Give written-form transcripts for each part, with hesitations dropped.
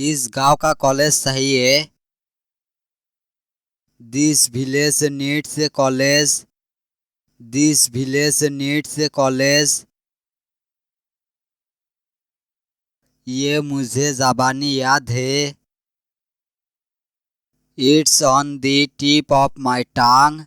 इस गांव का कॉलेज सही है। This village needs a college. This village needs a college. ये मुझे ज़बानी याद है। It's on the tip of my tongue.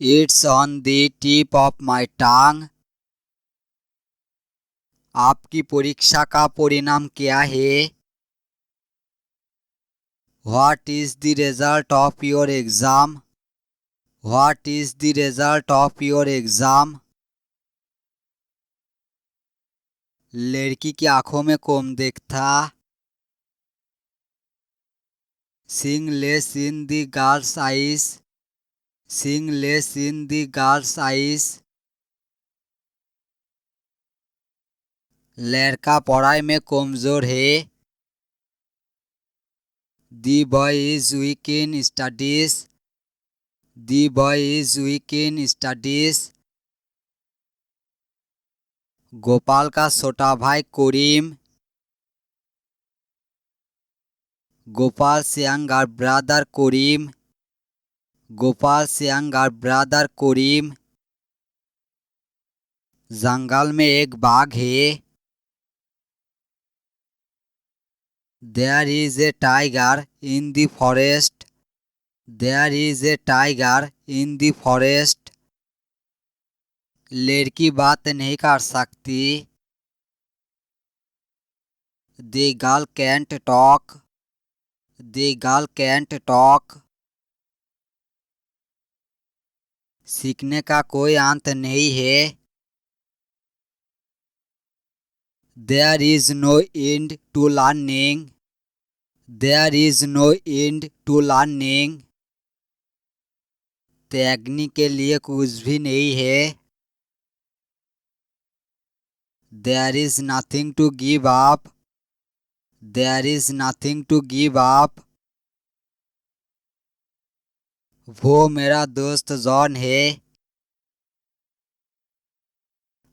It's on the tip of my tongue. आपकी परीक्षा का परिणाम क्या है? What is the result of your exam? What is the result of your exam? लड़की की आंखों में कौन देखता? Sing less in the girl's eyes. Sing less in the girl's eyes. लड़का पढ़ाई में कमजोर है। The boy is weak in studies. The boy is weak in studies. Gopal का छोटा भाई करीम। Gopal's younger brother Karim. Gopal's younger brother Karim. जंगल में एक बाघ है। There is a tiger in the forest. There is a tiger in the forest. लड़की बात नहीं कर सकती। The girl can't talk. The girl can't talk. सीखने का कोई अंत नहीं है। There is no end to learning. There is no end to learning. त्यागने के लिए कुछ भी नहीं है। There is nothing to give up. There is nothing to give up. वो मेरा दोस्त जॉन है।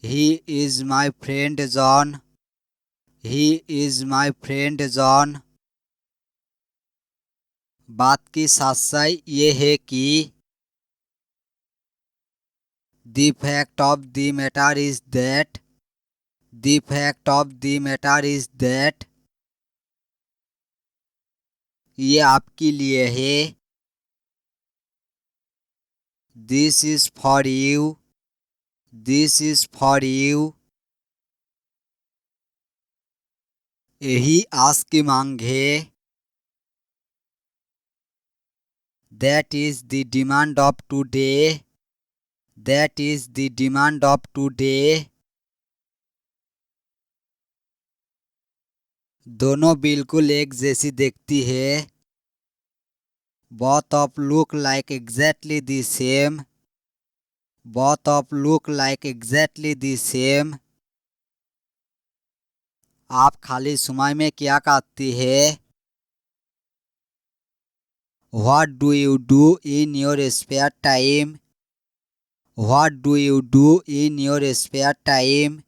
He is my friend John. He is my friend John. बात की सच्चाई ये है कि The fact of the matter is that. The fact of the matter is that. ये आपके लिए है। This is for you. This is for you. यही आज की मांग है। That is the demand of today. That is the demand of today. दोनों बिल्कुल एक जैसी दिखती है। Both of look like exactly the same. Both of look like exactly the same. आप खाली समय में क्या करती है? What do you do in your spare time? What do you do in your spare time?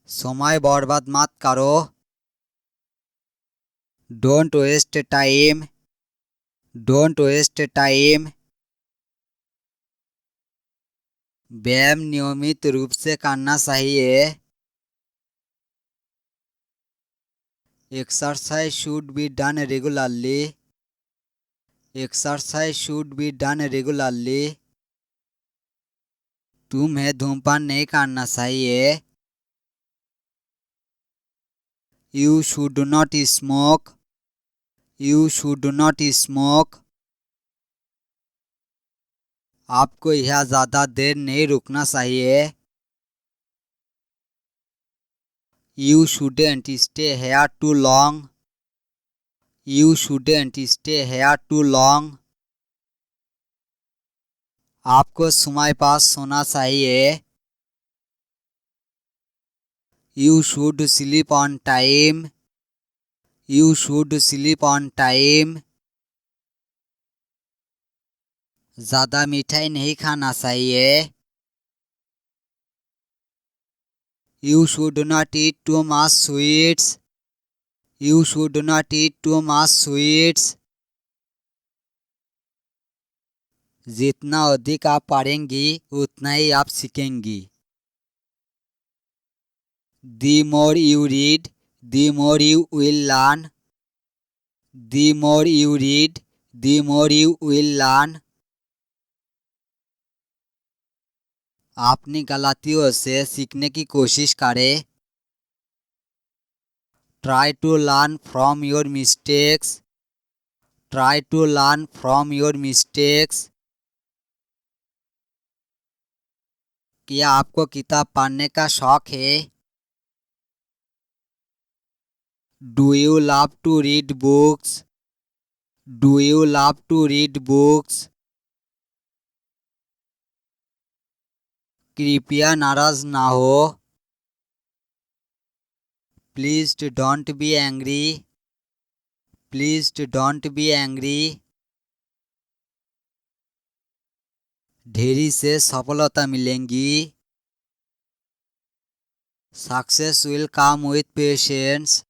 समय बर्बाद मत करो। Don't waste time. Don't waste time. व्यायाम नियमित रूप से करना चाहिए। Exercise should be done regularly. Exercise should be done regularly. तुम्हें धूम्रपान नहीं करना चाहिए। You should not smoke. You should not smoke. आपको यहाँ ज़्यादा देर नहीं रुकना चाहिए। You shouldn't stay here too long. You shouldn't stay here too long. आपको समय पास सोना चाहिए। You should sleep on time. You should sleep on time. ज़्यादा मिठाई नहीं खाना चाहिए। You should not eat too much sweets. You should not eat too much sweets. जितना अधिक आप पढ़ेंगी उतना ही आप सीखेंगी। The more you read, the more you will learn. The more you read, the more you will learn. अपनी गलतियों से सीखने की कोशिश करें। Try to learn from your mistakes. Try to learn from your mistakes. क्या आपको किताब पढ़ने का शौक है? Do you love to read books? Do you love to read books? कृपया नाराज ना हो। Please don't be angry. Please don't be angry. धैर्य से सफलता मिलेंगी। Success will come with patience.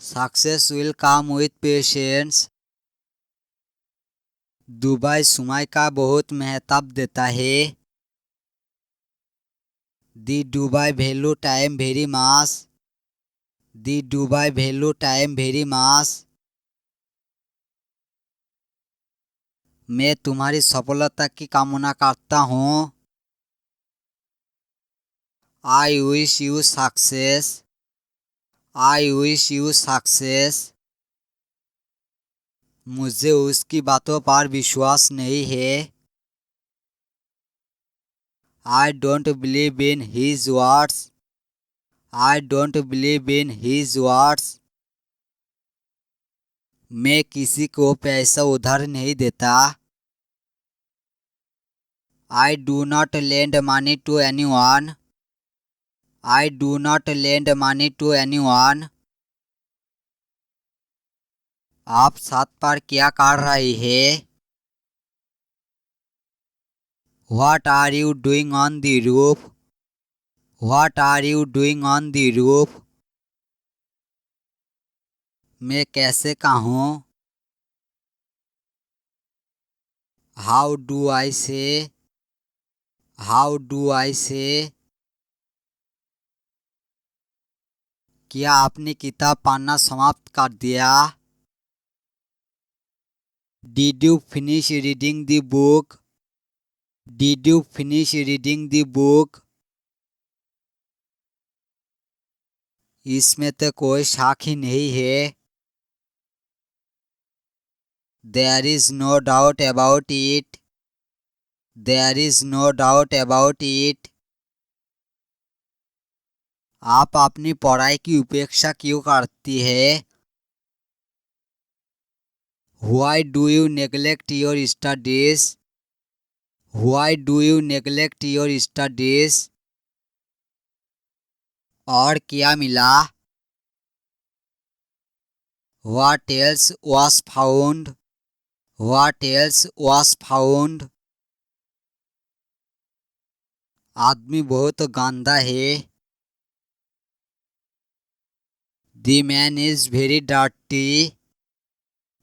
Success will come with patience. Dubai समय का बहुत महत्व देता है। The Dubai value time very much. The Dubai value time very much. मैं तुम्हारी सफलता की कामना करता हूँ। I wish you success. I wish you success. मुझे उसकी बातों पर विश्वास नहीं है। I don't believe in his words. I don't believe in his words. मैं किसी को पैसा उधार नहीं देता। I do not lend money to anyone. I do not lend money to anyone. आप छत पर क्या कर रही है? What are you doing on the roof? What are you doing on the roof? मैं कैसे कहूँ? How do I say? How do I say? क्या आपने किताब पढ़ना समाप्त कर दिया? Did you finish reading the book? Did you finish reading the book? इसमें तो कोई शक ही नहीं है। There is no doubt about it. There is no doubt about it. आप अपनी पढ़ाई की उपेक्षा क्यों करती है? Why do you neglect your studies? Why do you neglect your studies? और क्या मिला? What else was found? What else was found? आदमी बहुत गंदा है। The man is very dirty.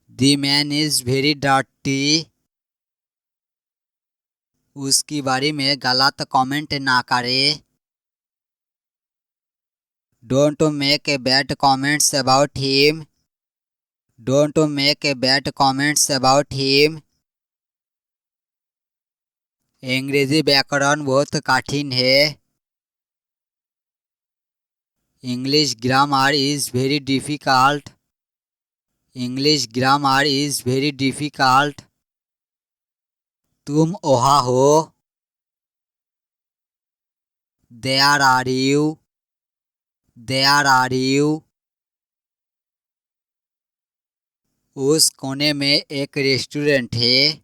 The man is very dirty. उसके बारे में गलत कमेंट ना करें। Don't make bad comments about him. Don't make bad comments about him. अंग्रेजी व्याकरण बहुत कठिन है। English grammar is very difficult. English grammar is very difficult. तुम वहाँ हो। There are you. There are you. उस कोने में एक रेस्टोरेंट है।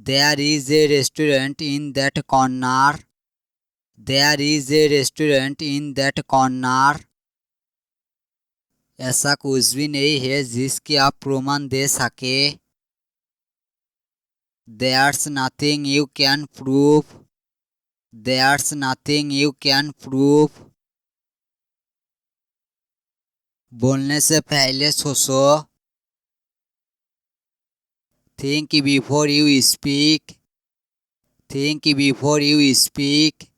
There is a restaurant in that corner. There is a restaurant in that corner. ऐसा कुछ भी नहीं है जिसके आप प्रमाण दे सके। There's nothing you can prove. There's nothing you can prove. बोलने से पहले सोचो. Think before you speak. Think before you speak.